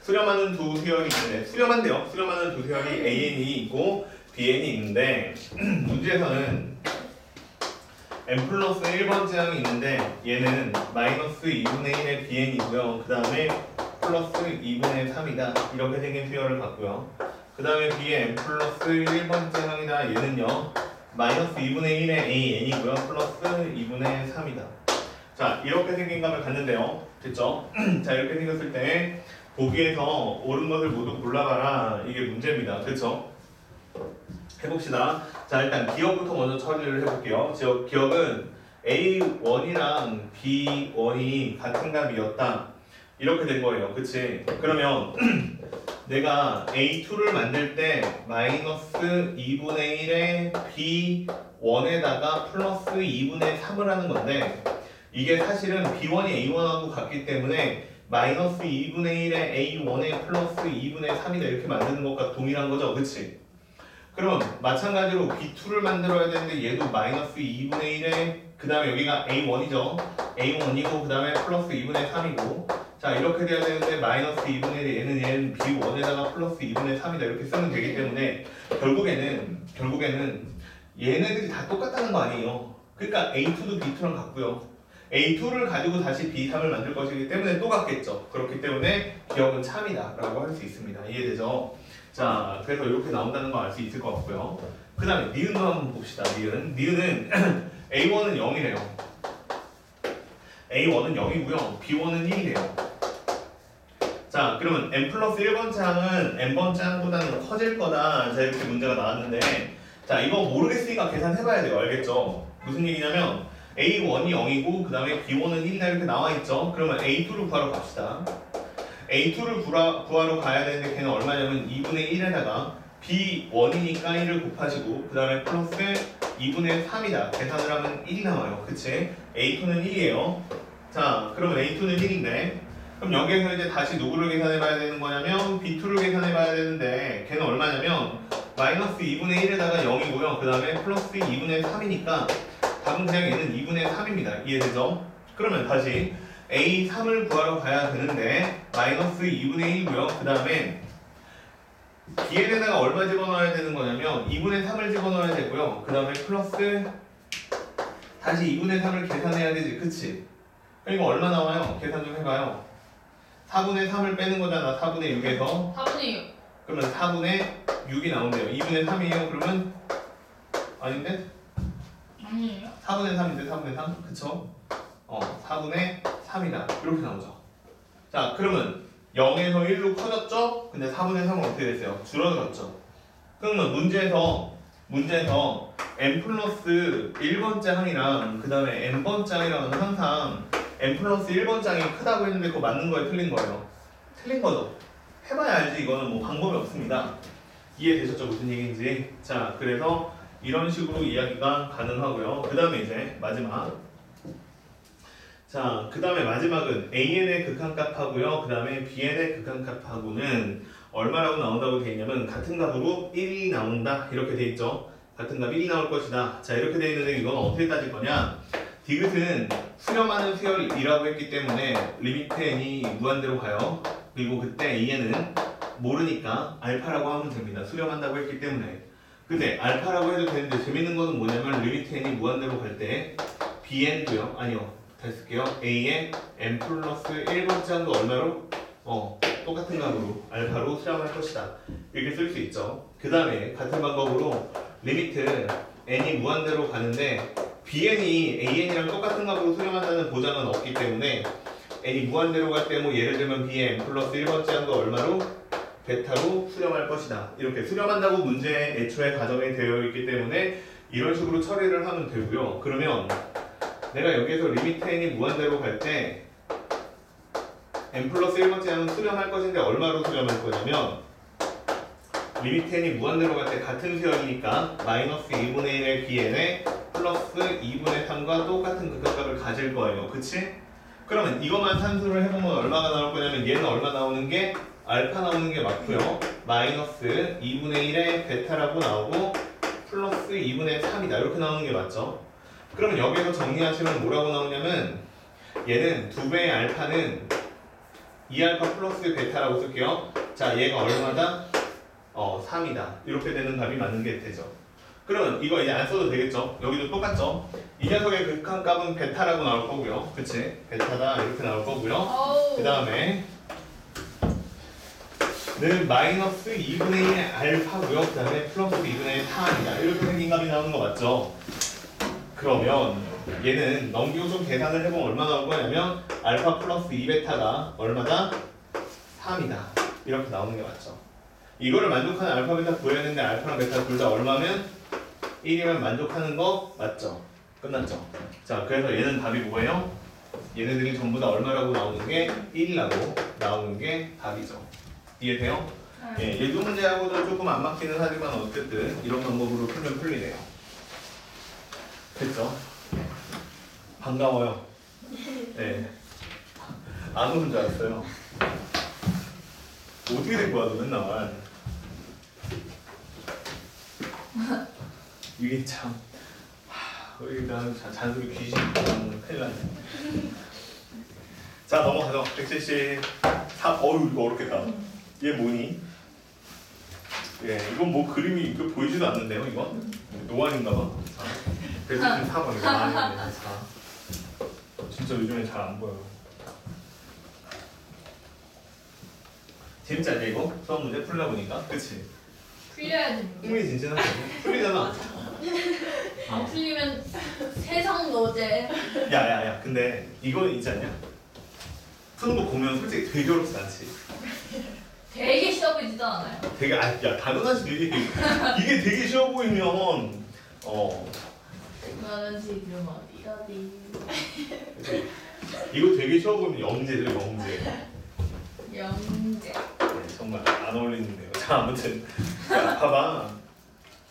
수렴하는 두 수열이 있는데 수렴한대요. 수렴하는 두 수열이 AN이 있고 BN이 있는데 문제에서는 n 플러스 1번 제항이 있는데 얘는 마이너스 2분의 1의 BN이고요. 그 다음에 플러스 2분의 3이다. 이렇게 생긴 수열을 갖고요. 그 다음에 B의 n 플러스 1번 제항이다. 얘는요. 마이너스 2분의 1의 AN이고요. 플러스 2분의 3이다. 자, 이렇게 생긴 값을 갖는데요. 됐죠? 자, 이렇게 생겼을 때 보기에서 옳은 것을 모두 골라봐라. 이게 문제입니다. 그렇죠? 해봅시다. 자, 일단 기억부터 먼저 처리를 해볼게요. 기억은 A1이랑 B1이 같은 값이었다. 이렇게 된 거예요. 그치? 그러면 내가 A2를 만들 때 마이너스 2분의 1의 B1에다가 플러스 2분의 3을 하는 건데 이게 사실은 B1이 A1하고 같기 때문에 마이너스 2분의 1의 A1에 플러스 2분의 3이다 이렇게 만드는 것과 동일한 거죠. 그치? 그럼 마찬가지로 B2를 만들어야 되는데 얘도 마이너스 2분의 1에 그 다음에 여기가 A1이죠. A1이고 그 다음에 플러스 2분의 3이고 자 이렇게 돼야 되는데 마이너스 2분의 1 얘는 B1에다가 플러스 2분의 3이다 이렇게 쓰면 되기 때문에 결국에는 얘네들이 다 똑같다는 거 아니에요. 그러니까 A2도 B2랑 같고요. A2를 가지고 다시 B3을 만들 것이기 때문에 또 같겠죠. 그렇기 때문에 기억은 참이다 라고 할 수 있습니다. 이해되죠? 자, 그래서 이렇게 나온다는 거 알 수 있을 것 같고요. 그 다음에 니은도 한번 봅시다. 니은은 A1은 0이래요. A1은 0이고요. B1은 1이래요. 자, 그러면 n 플러스 1번 짱은 n번 짱보다는 커질 거다. 자, 이렇게 문제가 나왔는데 자, 이거 모르겠으니까 계산해봐야 돼요. 알겠죠? 무슨 얘기냐면 A1이 0이고 그 다음에 B1은 1이다 이렇게 나와있죠? 그러면 A2를 구하러 갑시다. A2를 구하러 가야 되는데 걔는 얼마냐면 2분의 1에다가 B1이니까 1을 곱하시고 그 다음에 플러스 2분의 3이다. 계산을 하면 1이 나와요. 그치? A2는 1이에요. 자, 그러면 A2는 1인데 그럼 여기에서 이제 다시 누구를 계산해봐야 되는 거냐면 B2를 계산해봐야 되는데 걔는 얼마냐면 마이너스 2분의 1에다가 0이고요. 그 다음에 플러스 2분의 3이니까 답은 그냥 얘는 2분의 3입니다. 이해되죠? 그러면 다시 A3을 구하러 가야 되는데 마이너스 2분의 1이고요. 그 다음에 BN에다가 얼마 집어넣어야 되는 거냐면 2분의 3을 집어넣어야 되고요. 그 다음에 플러스 다시 2분의 3을 계산해야 되지. 그치? 그러니까 얼마 나와요? 계산 좀 해봐요. 4분의 3을 빼는 거잖아. 4분의 6에서 4분의 6. 그러면 4분의 6이 나온대요. 2분의 3이에요. 그러면 아닌데? 아니에요? 4분의 3인데 4분의 3? 그쵸? 4분의 3이다. 이렇게 나오죠. 자, 그러면 0에서 1로 커졌죠? 근데 4분의 3은 어떻게 됐어요? 줄어들었죠. 그러면 문제에서 n 플러스 1번 짱이랑 그 다음에 n번 짱이랑은 항상 n 플러스 1번 짱이 크다고 했는데 그거 맞는 거예요? 틀린 거예요? 틀린 거죠. 해봐야 알지. 이거는 뭐 방법이 없습니다. 이해되셨죠? 무슨 얘기인지. 자, 그래서 이런 식으로 이야기가 가능하고요. 그 다음에 이제 마지막. 자, 그 다음에 마지막은 AN의 극한값하고요. 그 다음에 BN의 극한값하고는 얼마라고 나온다고 되어 있냐면 같은 값으로 1이 나온다. 이렇게 되어 있죠. 같은 값 1이 나올 것이다. 자, 이렇게 되어 있는데 이건 어떻게 따질 거냐. 디귿은 수렴하는 수열이라고 했기 때문에 리미트 n이 무한대로 가요. 그리고 그때 AN은 모르니까 알파라고 하면 됩니다. 수렴한다고 했기 때문에. 근데 알파라고 해도 되는데 재밌는 것은 뭐냐면 리미트 n이 무한대로 갈 때 BN도요. 아니요. 다시 쓸게요. A의 n 플러스 1번 짱도 얼마로? 똑같은 값으로 알파로 수렴할 것이다. 이렇게 쓸 수 있죠. 그 다음에 같은 방법으로 리미트 n이 무한대로 가는데 bn이 an이랑 똑같은 값으로 수렴한다는 보장은 없기 때문에 n이 무한대로 갈 때 뭐 예를 들면 b의 n 플러스 1번 짱도 얼마로? 베타로 수렴할 것이다. 이렇게 수렴한다고 문제에 애초에 가정이 되어 있기 때문에 이런 식으로 처리를 하면 되고요. 그러면 내가 여기에서 리미트 n이 무한대로 갈 때 n 플러스 1번째 는 수렴할 것인데 얼마로 수렴할 거냐면 리미트 n이 무한대로 갈 때 같은 수열이니까 마이너스 2분의 1의 bn에 플러스 2분의 3과 똑같은 극한값을 가질 거예요. 그치? 그러면 이것만 산수를 해보면 얼마가 나올 거냐면 얘는 얼마 나오는 게 알파 나오는 게 맞고요. 마이너스 2분의 1의 베타라고 나오고 플러스 2분의 3이다. 이렇게 나오는 게 맞죠? 그러면 여기서 정리하시면 뭐라고 나오냐면 얘는 2배의 알파는 2알파 플러스 베타라고 쓸게요. 자, 얘가 얼마다? 3이다. 이렇게 되는 답이 맞는 게 되죠. 그러면 이거 이제 안 써도 되겠죠? 여기도 똑같죠? 이 녀석의 극한값은 베타라고 나올 거고요. 그치? 베타다 이렇게 나올 거고요. 그 다음에 는 마이너스 2분의 1 알파고요. 그 다음에 플러스 2분의 1 타입니다. 이렇게 생긴 값이 나오는 거 맞죠? 그러면 얘는 넘기고 좀 계산을 해보면 얼마 나올 거냐면 알파 플러스 2베타가 얼마다? 3이다. 이렇게 나오는 게 맞죠? 이거를 만족하는 알파 베타 구해야 되는데 알파랑 베타 둘 다 얼마면? 1이면 만족하는 거 맞죠? 끝났죠? 자, 그래서 얘는 답이 뭐예요? 얘네들이 전부 다 얼마라고 나오는 게 1이라고 나오는 게 답이죠. 이해돼요? 예, 예두 문제하고도 조금 안 맞기는 하지만 어쨌든 이런 방법으로 풀면 풀리네요. 됐죠? 반가워요. 네. 안 오는 줄 알았어요. 어떻게 된 거야, 너 맨날. 이게 참. 나는 잔소리 귀신 큰일 났네. 자, 넘어가죠. 173. 어휴, 이거 어렵겠다. 얘 뭐니? 예, 이건 뭐 그림이 이거 보이지도 않는데요, 이건? 노안인가 봐. 174번이고, 아니네, 4. 진짜 요즘에 잘 안 보여요. 재밌지 않냐, 이거? 수학 문제 풀다 보니까? 그치? 풀려야 됩니다. 흥미진진하죠? 풀리잖아. 안 풀리면 세상 노제. 야야야, 근데 이거 있지 않냐? 푸는 거 보면 솔직히 되게 어렵지 않지? 되게 쉬워 보이지도 않아요. 되게 야 당연하지. 이게 되게 쉬워 보이면 나는 지금 어디 그치? 이거 되게 쉬워 보이면 영재죠, 영재. 영재. 네, 정말 안 어울리는데요. 자, 아무튼 야, 봐봐.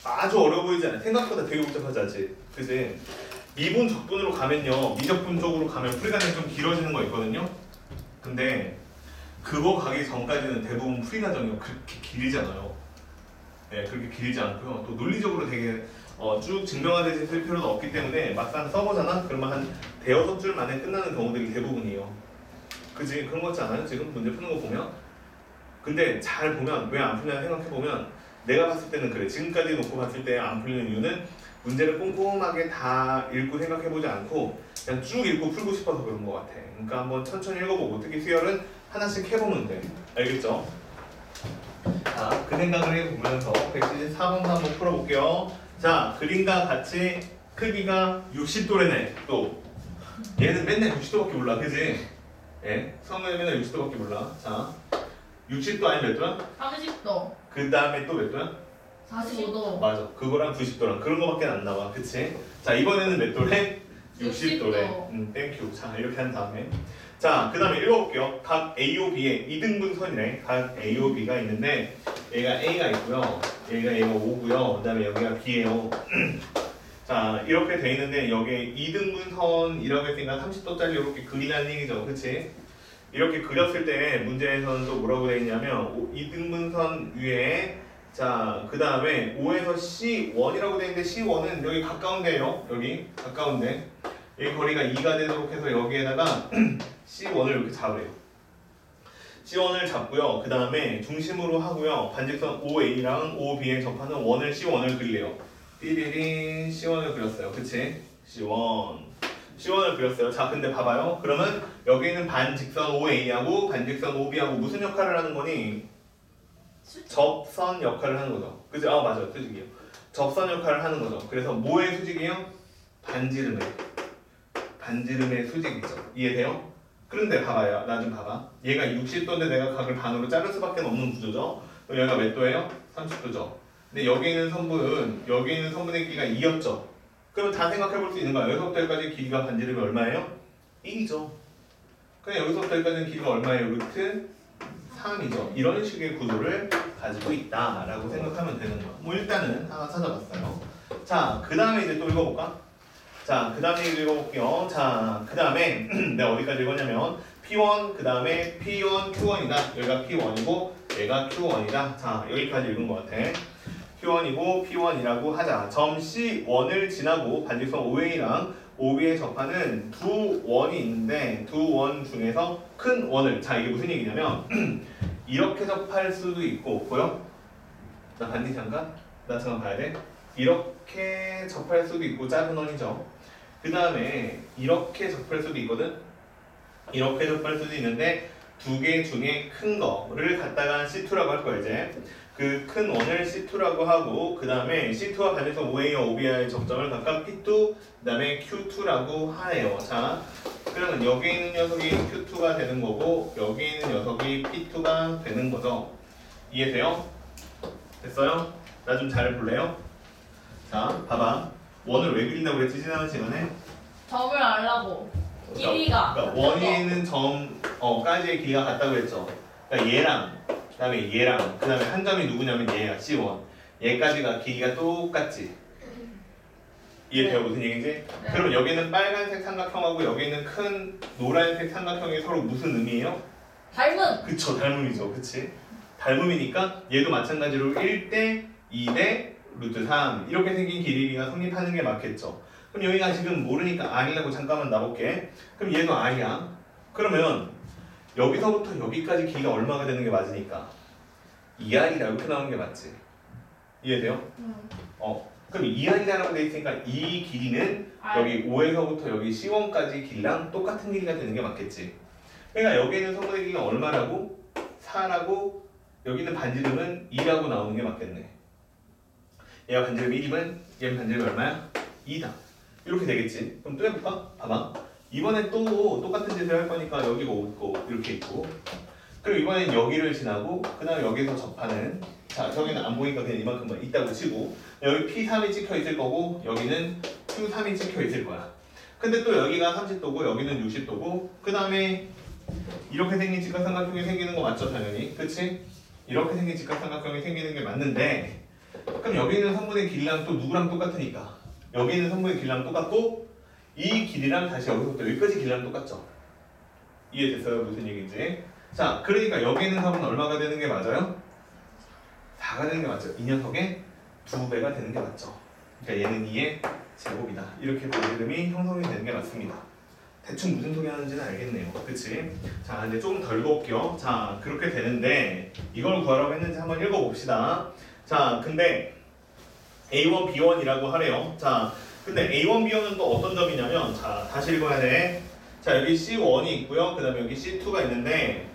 아주 어려워 보이지 않아? 생각보다 되게 복잡하지 않지? 그치? 미분 적분으로 가면요, 미적분 쪽으로 가면 풀이가는 좀 길어지는 거 있거든요. 근데 그거 가기 전까지는 대부분 풀이 과정이 그렇게 길잖아요. 네, 그렇게 길지 않고요. 또 논리적으로 되게 쭉 증명하듯이 쓸 필요는 없기 때문에 막상 써보잖아? 그러면 한 대여섯 줄 만에 끝나는 경우들이 대부분이에요. 그지? 그런 거 같지 않아요? 지금 문제 푸는 거 보면? 근데 잘 보면 왜 안 풀리나 생각해보면 내가 봤을 때는 그래. 지금까지 놓고 봤을 때 안 풀리는 이유는 문제를 꼼꼼하게 다 읽고 생각해보지 않고 그냥 쭉 읽고 풀고 싶어서 그런 것 같아. 그러니까 한번 천천히 읽어보고 특히 수열은 하나씩 해보면 돼. 알겠죠? 자, 그 생각을 해보면서 174번도 한번 풀어볼게요. 자, 그림과 같이 크기가 60도래네. 또 얘는 맨날 60도밖에 몰라. 그지? 예? 수학문에 맨날 60도밖에 몰라. 자, 60도 아니면 몇 도야? 30도. 그 다음에 또 몇 도야? 45도. 맞아. 그거랑 90도랑 그런 거밖에 안 나와. 그치? 자, 이번에는 몇 도래? 60도래. 땡큐. 자, 이렇게 한 다음에 자, 그 다음에 읽어볼게요. 각 AOB의 2등분선이네. 각 AOB가 있는데 얘가 A가 있고요. 얘가 5고요. 그 다음에 여기가 B예요. 자, 이렇게 돼 있는데 여기에 2등분선이라고 했으니까 30도짜리 이렇게 그리라는 얘기죠. 그치? 이렇게 그렸을 때 문제에서는 또 뭐라고 돼 있냐면 2등분선 위에 자, 그 다음에 5에서 C1이라고 돼 있는데 C1은 여기 가까운데요. 여기 가까운데 이 거리가 2가 되도록 해서 여기에다가 C1을 이렇게 잡으래요. C1을 잡고요. 그 다음에 중심으로 하고요. 반직선 OA랑 OB에 접하는 원을 C1을 그리래요. 삐리린 C1을 그렸어요. 그치? C1을 그렸어요. 자, 근데 봐봐요. 그러면 여기는 반직선 OA하고 반직선 OB하고 무슨 역할을 하는 거니? 접선 역할을 하는 거죠. 그치? 아, 맞아요. 수직이요. 접선 역할을 하는 거죠. 그래서 뭐의 수직이요? 반지름의 수직이죠. 이해돼요? 그런데 봐봐요. 나 좀 봐봐. 얘가 60도인데 내가 각을 반으로 자를 수밖에 없는 구조죠. 그럼 여기가 몇 도예요? 30도죠. 근데 여기 있는 선분의 길이가 2였죠. 그러면 다 생각해 볼 수 있는 거야. 여기서부터 여기까지 길이가 반지름이 얼마예요? 1이죠. 그냥 여기서부터 여기까지는 길이가 얼마예요? 루트 3이죠. 이런 식의 구조를 가지고 있다라고 생각하면 되는 거야. 뭐 일단은 하나 찾아봤어요. 자, 그 다음에 이제 또 읽어볼까? 자, 그 다음에 읽어볼게요. 자, 그 다음에 내가 어디까지 읽었냐면 P1, 그 다음에 P1, Q1이다. 여기가 P1이고 얘가 Q1이다. 자, 여기까지 읽은 것 같아. Q1이고 P1이라고 하자. 점 C1을 지나고 반직선 OA랑 OB에 접하는 두 원이 있는데 두 원 중에서 큰 원을 자 이게 무슨 얘기냐면 이렇게 접할 수도 있고 보여? 나 반디 잠깐? 나 잠깐 봐야 돼. 이렇게 접할 수도 있고 짧은 원이죠. 그 다음에 이렇게 접할 수도 있거든. 이렇게 접할 수도 있는데 두 개 중에 큰 거를 갖다가 C2라고 할 거야 이제. 그 큰 원을 C2라고 하고 그 다음에 C2와 반대서 OA와 OB와의 접점을 각각 P2 그 다음에 Q2라고 하네요. 자 그러면 여기 있는 녀석이 Q2가 되는 거고 여기 있는 녀석이 P2가 되는 거죠. 이해돼요? 됐어요? 나 좀 잘 볼래요? 자 봐봐. 원을 왜 그린다고 그랬지 지난 시간에? 점을 알라고. 길이가. 그러니까 원이 있는 점까지의 길이가 같다고 했죠. 그러니까 얘랑 그다음에 얘랑 그다음에 한 점이 누구냐면 얘야 C1. 얘까지가 길이가 똑같지. 이해돼요? 무슨 얘기인지? 네. 그럼 여기는 빨간색 삼각형하고 여기는 큰 노란색 삼각형이 서로 무슨 의미예요? 닮은. 그쵸, 닮음이죠. 그치? 닮음이니까 얘도 마찬가지로 1대 2대 루트 3 이렇게 생긴 길이가 성립하는 게 맞겠죠. 그럼 여기가 지금 모르니까 R이라고 잠깐만 놔볼게. 그럼 얘도 R이야. 그러면 여기서부터 여기까지 길이가 얼마가 되는 게 맞으니까 2R이라고 이렇게 나오는 게 맞지. 이해돼요? 그럼 2R이라고 돼 있으니까 이 길이는 R. 여기 5에서부터 여기 C1까지 길이랑 똑같은 길이가 되는 게 맞겠지. 그러니까 여기 있는 성분의 길이가 얼마라고? 4라고 여기는 반지름은 2라고 나오는 게 맞겠네. 얘가 반지름 1이면 얘는 반지름이 얼마야? 2다. 이렇게 되겠지. 그럼 또 해볼까? 봐봐. 이번엔 또 똑같은 짓을 할 거니까 여기가 있고 이렇게 있고 그리고 이번엔 여기를 지나고 그 다음에 여기서 접하는 자 저기는 안 보니까 그냥 이만큼만 있다고 치고 여기 P3이 찍혀 있을 거고 여기는 Q3이 찍혀 있을 거야. 근데 또 여기가 30도고 여기는 60도고 그 다음에 이렇게 생긴 직각삼각형이 생기는 거 맞죠 당연히? 그치? 이렇게 생긴 직각삼각형이 생기는 게 맞는데 그럼 여기 있는 성분의 길이랑 또 누구랑 똑같으니까 여기 있는 성분의 길이랑 똑같고 이 길이랑 다시 여기서부터 여기까지 길이랑 똑같죠? 이해됐어요? 무슨 얘기인지? 자 그러니까 여기 있는 합은 얼마가 되는 게 맞아요? 4가 되는 게 맞죠? 이 녀석의 2배가 되는 게 맞죠? 그러니까 얘는 2의 제곱이다. 이렇게 반지름이 형성이 되는 게 맞습니다. 대충 무슨 소리 하는지는 알겠네요. 그치? 자 이제 조금 덜 볼게요. 자 그렇게 되는데 이걸 구하라고 했는지 한번 읽어봅시다. 자 근데 A1, B1이라고 하래요. 자 근데 A1, B1은 또 어떤 점이냐면 자 다시 읽어야 돼. 자 여기 C1이 있고요. 그 다음에 여기 C2가 있는데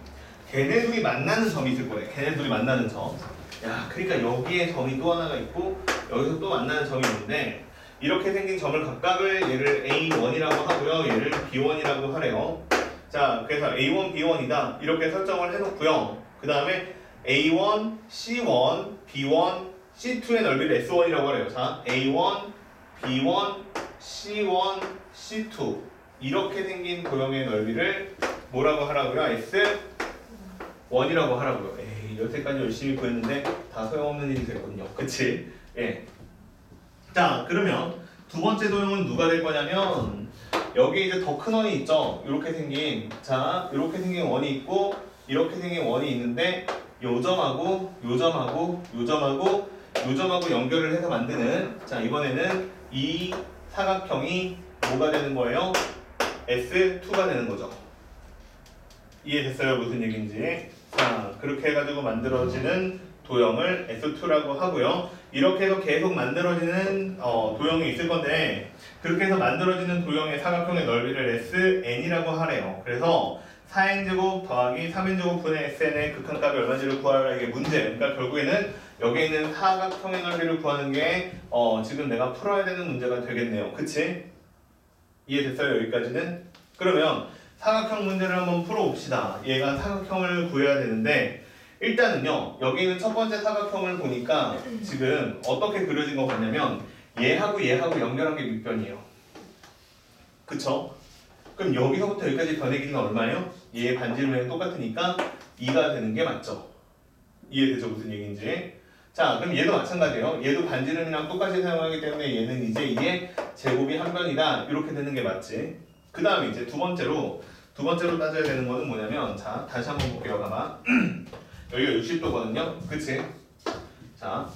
걔네 둘이 만나는 점이 있을 거예요. 걔네 둘이 만나는 점. 야 그러니까 여기에 점이 또 하나가 있고 여기서 또 만나는 점이 있는데 이렇게 생긴 점을 각각을 얘를 A1이라고 하고요. 얘를 B1이라고 하래요. 자 그래서 A1, B1이다. 이렇게 설정을 해놓고요. 그 다음에 A1, C1, B1, C2의 넓이를 S1이라고 하래요. 자 A1, B1, C1, C2 이렇게 생긴 도형의 넓이를 뭐라고 하라고요? S1이라고 하라고요. 에이 여태까지 열심히 구했는데 다 소용없는 일이 됐거든요. 그치? 예. 자 그러면 두 번째 도형은 누가 될 거냐면 여기 이제 더 큰 원이 있죠. 이렇게 생긴 자 이렇게 생긴 원이 있고 이렇게 생긴 원이 있는데 요 점하고 요 점하고 요 점하고 요 점하고 연결을 해서 만드는 자 이번에는 이 사각형이 뭐가 되는 거예요? S2가 되는 거죠. 이해됐어요? 무슨 얘기인지. 자 그렇게 해가지고 만들어지는 도형을 S2라고 하고요. 이렇게 해서 계속 만들어지는 도형이 있을 건데 그렇게 해서 만들어지는 도형의 사각형의 넓이를 SN이라고 하래요. 그래서 4n제곱 더하기 3n제곱 분의 SN의 극한값이 얼마인지를 구하라 이게 문제. 그러니까 결국에는 여기 있는 사각형의 넓이를 구하는 게 지금 내가 풀어야 되는 문제가 되겠네요. 그치? 이해됐어요? 여기까지는? 그러면 사각형 문제를 한번 풀어봅시다. 얘가 사각형을 구해야 되는데 일단은요 여기 있는 첫 번째 사각형을 보니까 지금 어떻게 그려진 것 같냐면 얘하고 얘하고 연결한 게 밑변이에요. 그쵸? 그럼 여기서부터 여기까지 변의 길이가 얼마예요? 얘의 반지름이랑 똑같으니까 2가 되는 게 맞죠? 이해되죠? 무슨 얘기인지. 자 그럼 얘도 마찬가지예요. 얘도 반지름이랑 똑같이 사용하기 때문에 얘는 이제 이게 제곱이 한 변이다. 이렇게 되는 게 맞지. 그 다음에 이제 두 번째로 따져야 되는 거는 뭐냐면 자 다시 한번 볼게요. 봐봐. 여기가 60도거든요. 그치? 자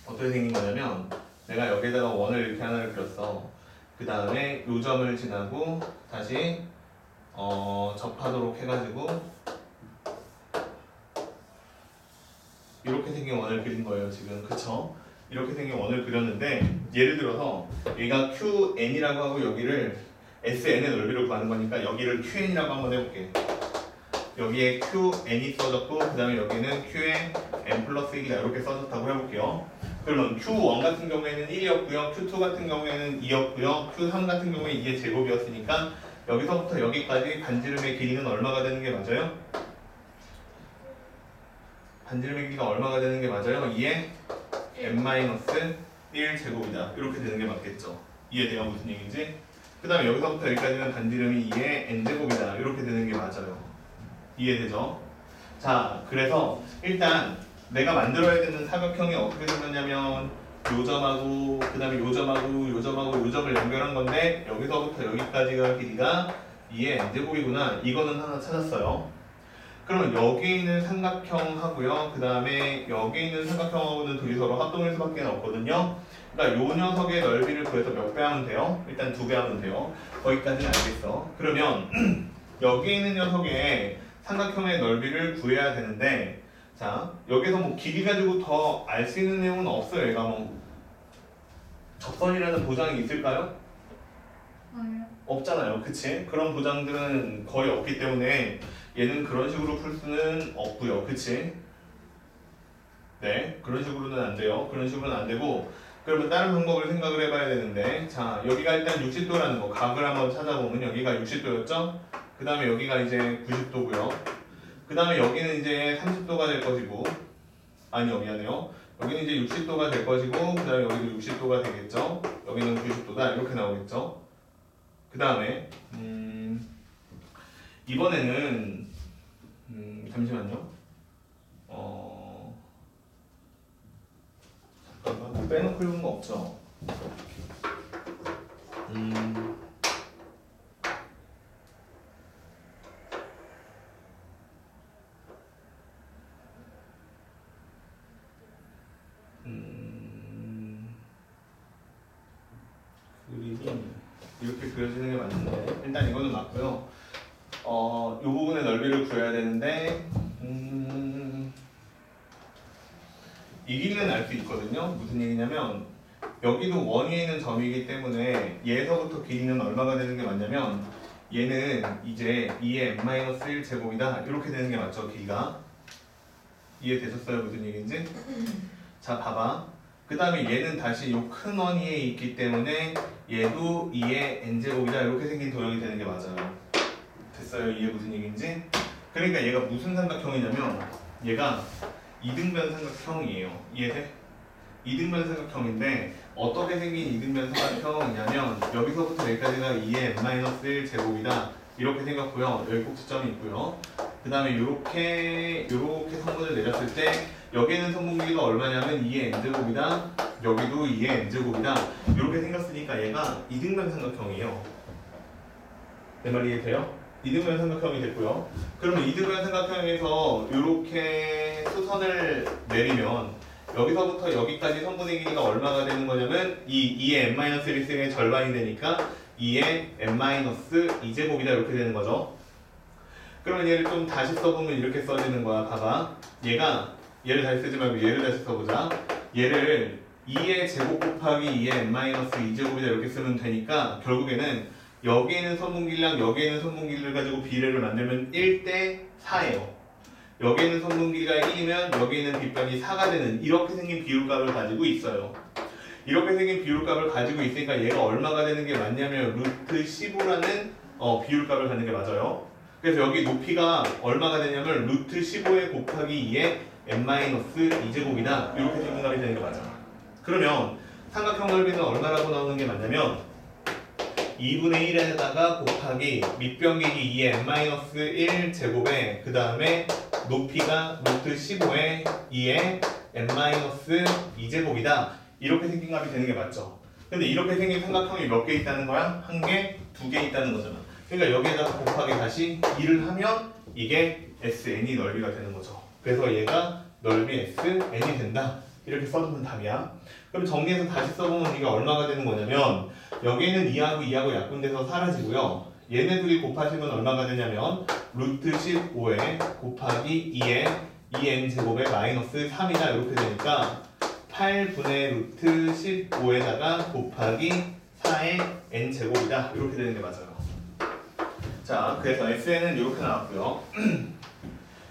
어떻게 생긴 거냐면 내가 여기다가 원을 이렇게 하나를 그렸어. 그 다음에 요 점을 지나고 다시 접하도록 해가지고 이렇게 생긴 원을 그린 거예요 지금. 그쵸? 이렇게 생긴 원을 그렸는데 예를 들어서 얘가 QN이라고 하고 여기를 SN의 넓이를 구하는 거니까 여기를 QN이라고 한번 해볼게. 여기에 QN이 써졌고 그 다음에 여기는 QN N 플러스 1이다 이렇게 써졌다고 해볼게요. 그러면 Q1 같은 경우에는 1이었고요. Q2 같은 경우에는 2였고요. Q3 같은 경우에 2의 제곱이었으니까 여기서부터 여기까지 반지름의 길이는 얼마가 되는 게 맞아요? 반지름의 길이가 얼마가 되는 게 맞아요? 2의 n-1 제곱이다. 이렇게 되는 게 맞겠죠. 이해돼요? 무슨 얘기인지? 그 다음에 여기서부터 여기까지는 반지름이 2의 n 제곱이다. 이렇게 되는 게 맞아요. 이해되죠? 자, 그래서 일단 내가 만들어야 되는 사각형이 어떻게 생겼냐면 요 점하고 그 다음에 요 점하고 요 점하고 요 점을 연결한 건데 여기서부터 여기까지가 길이가 2의 n제곱이구나. 이거는 하나 찾았어요. 그러면 여기 있는 삼각형하고요. 그 다음에 여기 있는 삼각형하고는 둘이 서로 합동일 수밖에 없거든요. 그러니까 요 녀석의 넓이를 구해서 몇 배 하면 돼요? 일단 2배 하면 돼요. 거기까지는 알겠어. 그러면 여기 있는 녀석의 삼각형의 넓이를 구해야 되는데 자 여기서 뭐 길이 가지고 더 알 수 있는 내용은 없어요. 얘가 뭐 접선이라는 보장이 있을까요? 아니요. 없잖아요. 그치? 그런 보장들은 거의 없기 때문에 얘는 그런 식으로 풀 수는 없고요. 그치? 네, 그런 식으로는 안 돼요. 그런 식으로는 안 되고 그러면 다른 방법을 생각을 해봐야 되는데 자 여기가 일단 60도라는 거 각을 한번 찾아보면 여기가 60도였죠? 그 다음에 여기가 이제 90도고요. 그 다음에 여기는 이제 30도가 될 것이고 아니요 미안해요. 여기는 이제 60도가 될 것이고 그 다음에 여기도 60도가 되겠죠? 여기는 90도다 이렇게 나오겠죠? 그 다음에 이번에는 잠시만요. 잠깐만 뭐 빼놓고 읽은 거 없죠? 그림이 이렇게 그려지는 게 맞는데 일단 이거는 맞고요. 요 부분의 넓이를 구해야 되는데 이 길이는 알 수 있거든요. 무슨 얘기냐면 여기도 원위에 있는 점이기 때문에 얘서부터 길이는 얼마가 되는 게 맞냐면 얘는 이제 2의 n-1 제곱이다 이렇게 되는 게 맞죠. 길이가 이해되셨어요? 무슨 얘기인지? 자 봐봐. 그 다음에 얘는 다시 요 큰 원위에 있기 때문에 얘도 2의 n제곱이다 이렇게 생긴 도형이 되는 게 맞아요. 됐어요? 이해 무슨 얘기인지? 그러니까 얘가 무슨 삼각형이냐면 얘가 이등변 삼각형이에요. 이해돼? 이등변 삼각형인데 어떻게 생긴 이등변 삼각형이냐면 여기서부터 여기까지가 2의 n-1 제곱이다 이렇게 생겼고요. 여기 꼭지점이 있고요. 그 다음에 요렇게 성분을 내렸을 때 여기에는 성분기가 얼마냐면 2의 n제곱이다 여기도 2의 n제곱이다 이렇게 생겼으니까 얘가 이등변 삼각형이에요. 내 말 이해돼요? 이등변 삼각형이 됐고요. 그러면 이등변 삼각형에서 이렇게 수선을 내리면 여기서부터 여기까지 성분의 길이가 얼마가 되는 거냐면 이 2의 n-1의 절반이 되니까 2의 n-2제곱이다 이렇게 되는 거죠. 그러면 얘를 좀 다시 써보면 이렇게 써지는 거야. 봐봐. 얘를 다시 쓰지 말고 얘를 다시 써보자. 얘를 2의 제곱 곱하기 2의 n-2제곱이다 이렇게 쓰면 되니까 결국에는 여기에 있는 선분길이랑 여기에 있는 선분길을 가지고 비례를 만들면 1대 4예요. 여기에 있는 선분길이가 1이면 여기에 있는 빗변이 4가 되는 이렇게 생긴 비율값을 가지고 있어요. 이렇게 생긴 비율값을 가지고 있으니까 얘가 얼마가 되는 게 맞냐면 루트 15라는 비율값을 갖는 게 맞아요. 그래서 여기 높이가 얼마가 되냐면 루트 15에 곱하기 2의 n-2제곱이다 이렇게 생긴 값이 되는 게 맞아. 그러면 삼각형 넓이는 얼마라고 나오는 게 맞냐면 2분의 1에다가 곱하기 밑변 길이 2의 n-1 제곱에 그 다음에 높이가 루트 15에 2의 n-2 제곱이다 이렇게 생긴 값이 되는 게 맞죠. 근데 이렇게 생긴 삼각형이 몇 개 있다는 거야? 한 개, 두 개 있다는 거잖아. 그러니까 여기에다가 곱하기 다시 2를 하면 이게 SN이 넓이가 되는 거죠. 그래서 얘가 넓이 SN이 된다 이렇게 써두면 답이야. 그럼 정리해서 다시 써보면 이게 얼마가 되는 거냐면 여기에는 2하고 약분돼서 사라지고요. 얘네 둘이 곱하시면 얼마가 되냐면 루트 15에 곱하기 2에 2n 제곱에 마이너스 3이다 이렇게 되니까 8분의 루트 15에다가 곱하기 4의 n 제곱이다 이렇게 되는 게 맞아요. 자, 그래서 SN은 이렇게 나왔고요.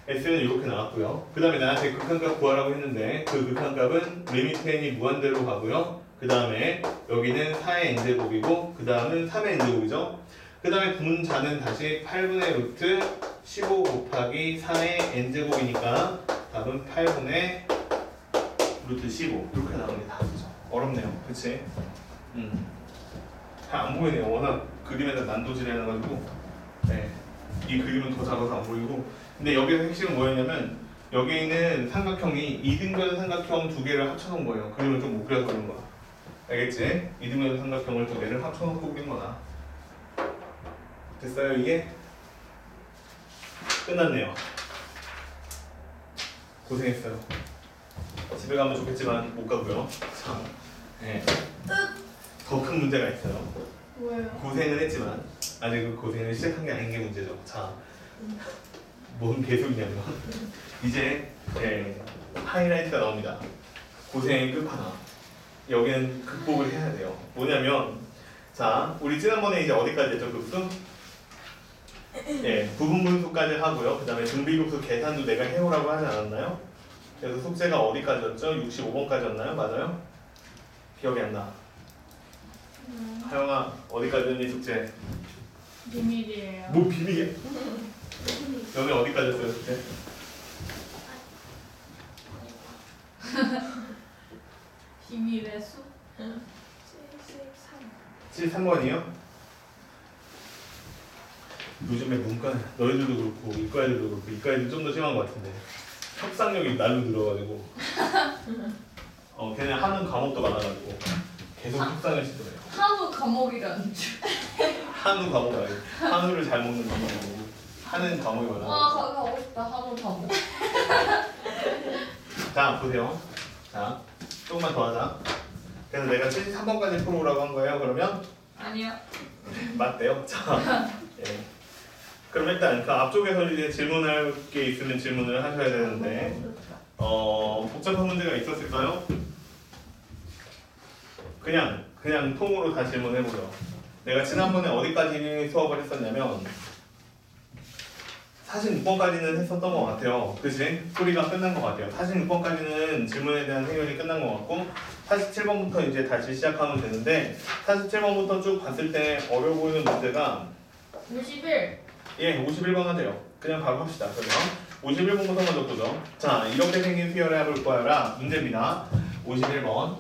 S는 이렇게 나왔고요. 그 다음에 나한테 극한값 구하라고 했는데 그 극한값은 리미트 n이 무한대로 가고요. 그 다음에 여기는 4의 n제곱이고 그 다음은 3의 n제곱이죠. 그 다음에 분자는 다시 8분의 루트 15 곱하기 4의 n제곱이니까 답은 8분의 루트 15 이렇게 나오는 게 답이죠. 어렵네요. 그치? 잘 안 보이네요. 워낙 그림에다 난도질을 해놔가지고 네. 이 그림은 더 작아서 안 보이고 근데 여기서 핵심은 뭐였냐면 여기 있는 삼각형이 이등변 삼각형 두 개를 합쳐놓은 거예요. 그림을 좀 못 그려서 그런 거야. 알겠지? 이등변 삼각형을 두 개를 합쳐놓고 그린 거다. 됐어요 이게? 끝났네요. 고생했어요. 집에 가면 좋겠지만 못 가고요. 자, 네. 더 큰 문제가 있어요. 뭐예요? 고생을 했지만 아직 그 고생을 시작한 게 아닌 게 문제죠. 자, 뭔 개소리냐면 이제 하이라이트가 나옵니다. 고생의 끝판왕. 여기는 극복을 해야 돼요. 뭐냐면 자, 우리 지난번에 이제 어디까지 했죠? 급수? 부분 분수까지 하고요. 그 다음에 등비급수 계산도 내가 해오라고 하지 않았나요? 그래서 숙제가 어디까지였죠? 65번까지였나요? 맞아요? 기억이 안 나. 하영아 어디까지였니 숙제? 비밀이에요. 뭐 비밀이야? 여기 어디까지였어요 숙제? 비밀의 숲? 73번이요? 요즘에 문과 너희들도 그렇고 이과 애들도 그렇고 이과 애들 좀 더 심한 것 같은데 협상력이 날로 늘어가지고 걔네 하는 과목도 많아가지고 계속 협상을 시도해요. 한우 감옥이라는 줄. 한우 과목 아니고 한우를 잘 먹는 과목이고 하는 과목이 많아. 거기 가고 싶다. 한우 감옥. 자 보세요. 자 조금만 더 하자. 그래서 내가 73번까지 풀어오라고 한 거예요. 그러면 아니요. 맞대요. 자, 그럼 일단 그 앞쪽에서 이제 질문할 게 있으면 질문을 하셔야 되는데 복잡한 문제가 있었을까요? 그냥 통으로 다 질문해보죠. 내가 지난번에 어디까지 수업을 했었냐면 46번까지는 했었던 것 같아요. 그치? 소리가 끝난 것 같아요. 46번까지는 질문에 대한 해결이 끝난 것 같고 47번부터 이제 다시 시작하면 되는데 47번부터 쭉 봤을 때 어려워 보이는 문제가 51. 51번 하세요. 그냥 바로 합시다. 그러면 51번부터 먼저 보죠. 자, 이렇게 생긴 수열의 합을 구하라. 문제입니다. 51번.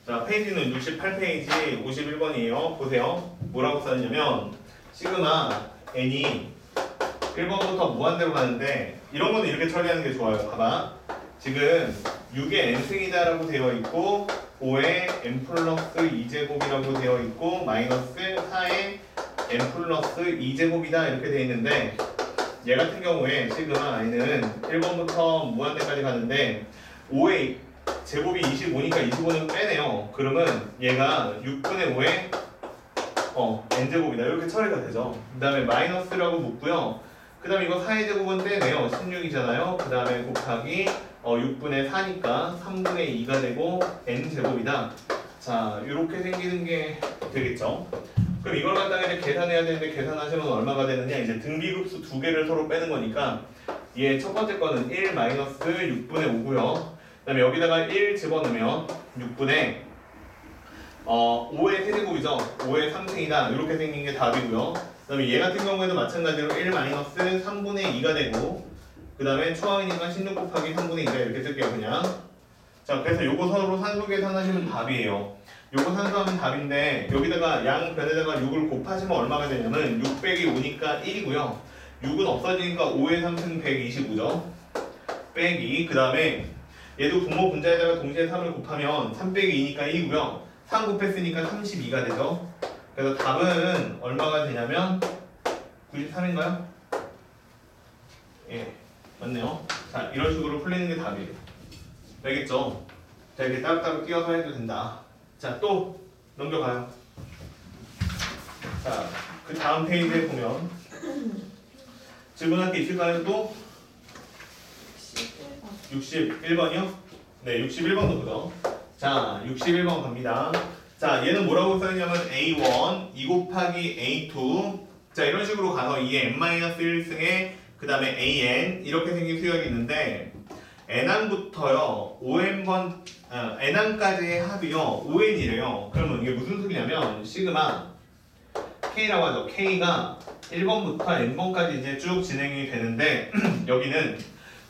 자, 페이지는 68페이지 51번이에요. 보세요. 뭐라고 써있냐면 시그마 n이 1번부터 무한대로 가는데 이런 거는 이렇게 처리하는 게 좋아요. 봐봐. 지금 6의 n승이다 라고 되어 있고 5의 n 플러스 2제곱이라고 되어 있고 마이너스 4의 n 플러스 2제곱이다 이렇게 되어 있는데 얘 같은 경우에 시그마 n은 1번부터 무한대까지 가는데 5의 제곱이 25니까 25는 빼네요. 그러면 얘가 6분의 5의 n제곱이다 이렇게 처리가 되죠. 그 다음에 마이너스라고 묻고요. 그 다음에 이거 4의 제곱은 떼네요. 16이잖아요. 그 다음에 곱하기 6분의 4니까 3분의 2가 되고 n제곱이다. 자, 이렇게 생기는 게 되겠죠. 그럼 이걸 갖다가 이제 계산해야 되는데 계산하시면 얼마가 되느냐? 이제 등비급수 두 개를 서로 빼는 거니까 얘 첫 번째 거는 1 마이너스 6분의 5고요. 그 다음에 여기다가 1 집어넣으면 6분의 5의 세제곱이죠. 5의 3승이다. 이렇게 생긴 게 답이고요. 그 다음에 얘 같은 경우에도 마찬가지로 1 마이너스 3분의 2가 되고 그 다음에 초항이니까 16 곱하기 3분의 2가 이렇게 쓸게요. 그냥. 자, 그래서 요거 서로 산수 계산하시면 답이에요. 요거 산수하면 답인데 여기다가 양변에다가 6을 곱하시면 얼마가 되냐면 6 빼기 5니까 1이고요. 6은 없어지니까 5의 3승 125죠. 빼기 그 다음에 얘도 분모 분자에다가 동시에 3을 곱하면 3 빼기 2니까 2고요. 3 곱했으니까 32가 되죠. 그래서 답은 얼마가 되냐면 93인가요? 예, 맞네요. 자, 이런 식으로 풀리는 게 답이에요. 알겠죠? 자, 이렇게 따로따로 띄어서 해도 된다. 자, 또 넘겨가요. 자, 그 다음 페이지에 보면 질문할 게 있을까요? 또 61번이요? 네, 61번도 그죠? 자, 61번 갑니다. 자, 얘는 뭐라고 써있냐면 A1, 2 곱하기 A2. 자, 이런 식으로 가서 이게 n-1승에 그 다음에 an 이렇게 생긴 수열이 있는데 n항부터요 5n번 n항까지의 합이요 5n이래요. 그러면 이게 무슨 소리냐면 시그마 k라고 하죠. k가 1번부터 n번까지 이제 쭉 진행이 되는데 여기는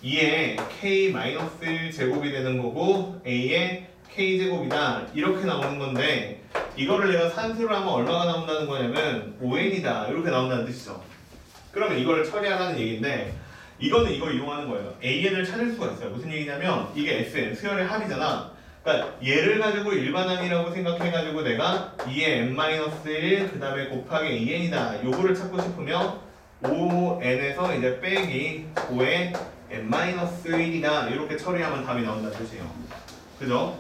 2의 k-1 제곱이 되는 거고 a의 k 제곱이다 이렇게 나오는 건데 이거를 내가 산수로 하면 얼마가 나온다는 거냐면 5n이다 이렇게 나온다는 뜻이죠. 그러면 이걸 처리하라는 얘기인데 이거는 이걸 이용하는 거예요. an을 찾을 수가 있어요. 무슨 얘기냐면 이게 sn 수열의 합이잖아. 그러니까 얘를 가지고 일반항이라고 생각해가지고 내가 2의 n-1 그 다음에 곱하기 an이다 요거를 찾고 싶으면 5n에서 이제 빼기 5의 n-1이다 이렇게 처리하면 답이 나온다는 뜻이에요. 그죠?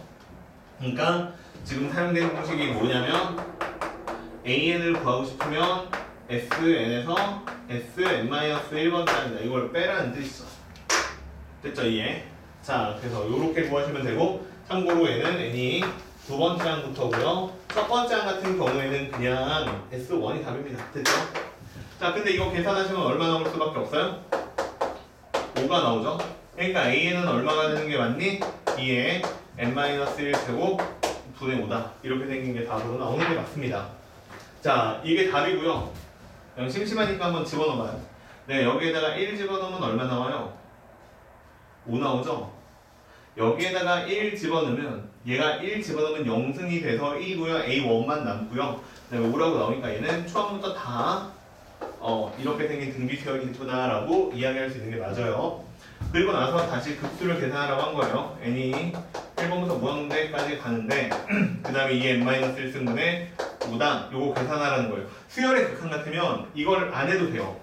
그러니까 지금 사용되는 공식이 뭐냐면 an을 구하고 싶으면 sn에서 sn-1번짜리다 이걸 빼라는 뜻이죠. 됐죠? 이해? 자, 그래서 이렇게 구하시면 되고 참고로 얘는 n이 두 번째 항부터고요. 첫 번째 항 같은 경우에는 그냥 s1이 답입니다. 됐죠? 자, 근데 이거 계산하시면 얼마 나올 수밖에 없어요? 5가 나오죠? 그러니까 an은 얼마가 되는 게 맞니? 2의 n-1 제곱 분의 5다 이렇게 생긴 게 답으로 나오는 게 맞습니다. 자, 이게 답이고요. 그냥 심심하니까 한번 집어넣어봐요. 네, 여기에다가 1 집어넣으면 얼마 나와요? 5 나오죠? 여기에다가 1 집어넣으면 얘가 1 집어넣으면 0승이 돼서 1이고요. A1만 남고요. 그다음에 5라고 나오니까 얘는 초반부터 다 이렇게 생긴 등비수열이구나 라고 이야기할 수 있는 게 맞아요. 그리고 나서 다시 급수를 계산하라고 한 거예요. n이 1번부터 무한대까지 가는데 그 다음에 2의 n-1승분의 5다 요거 계산하라는 거예요. 수열의 극한 같으면 이걸 안 해도 돼요.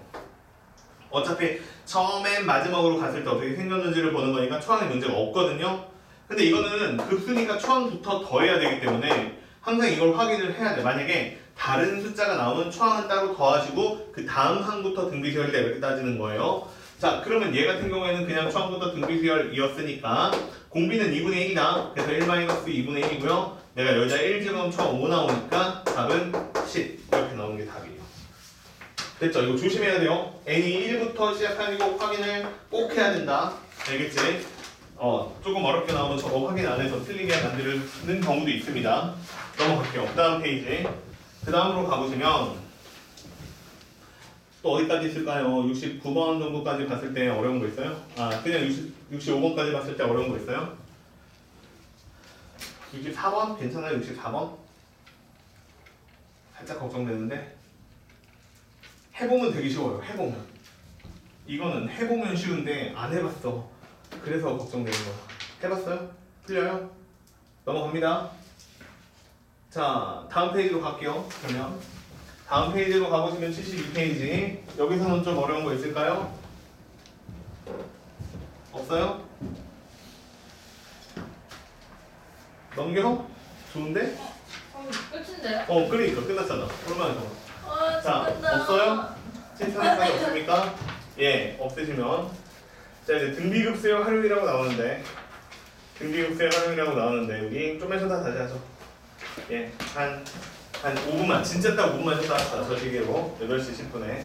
어차피 처음엔 마지막으로 갔을 때 어떻게 생겼는지를 보는 거니까 초항에 문제가 없거든요. 근데 이거는 급수니까 초항부터 더해야 되기 때문에 항상 이걸 확인을 해야 돼. 만약에 다른 숫자가 나오면 초항은 따로 더하시고 그 다음 항부터 등비수열이다 이렇게 따지는 거예요. 자, 그러면 얘 같은 경우에는 그냥 초항부터 등비수열이었으니까 공비는 2분의 1이다. 그래서 1-2분의 1이고요. 내가 여기다 1 집어넣으면 총 5 나오니까 답은 10 이렇게 나오는 게 답이에요. 됐죠? 이거 조심해야 돼요. n이 1부터 시작하는 거 확인을 꼭 해야 된다. 알겠지? 조금 어렵게 나오면 저거 확인 안 해서 틀리게 만드는 경우도 있습니다. 넘어갈게요. 그 다음 페이지. 그 다음으로 가보시면 또 어디까지 있을까요? 69번 정도까지 봤을 때 어려운 거 있어요? 그냥 65번까지 봤을 때 어려운 거 있어요? 64번? 괜찮아요? 64번? 살짝 걱정되는데 해보면 되게 쉬워요. 해보면 이거는 해보면 쉬운데 안 해봤어. 그래서 걱정되는 거야. 해봤어요? 틀려요? 넘어갑니다. 자, 다음 페이지로 갈게요. 그러면 다음 페이지로 가보시면 72페이지 여기서는 좀 어려운 거 있을까요? 없어요? 넘겨? 좋은데? 끝인데요? 그러니까 끝났잖아. 얼마나 좋아. 자, 죽는다. 없어요? 실천할 거 없습니까? 예, 없으시면 자, 이제 등비급수열 활용이라고 나오는데 등비급수열 활용이라고 나오는데 여기 좀만 쉬었다 다시 하죠. 예, 한 5분만 진짜 딱 5분만 쉬었다 합시다. 저 시계로 8시 10분에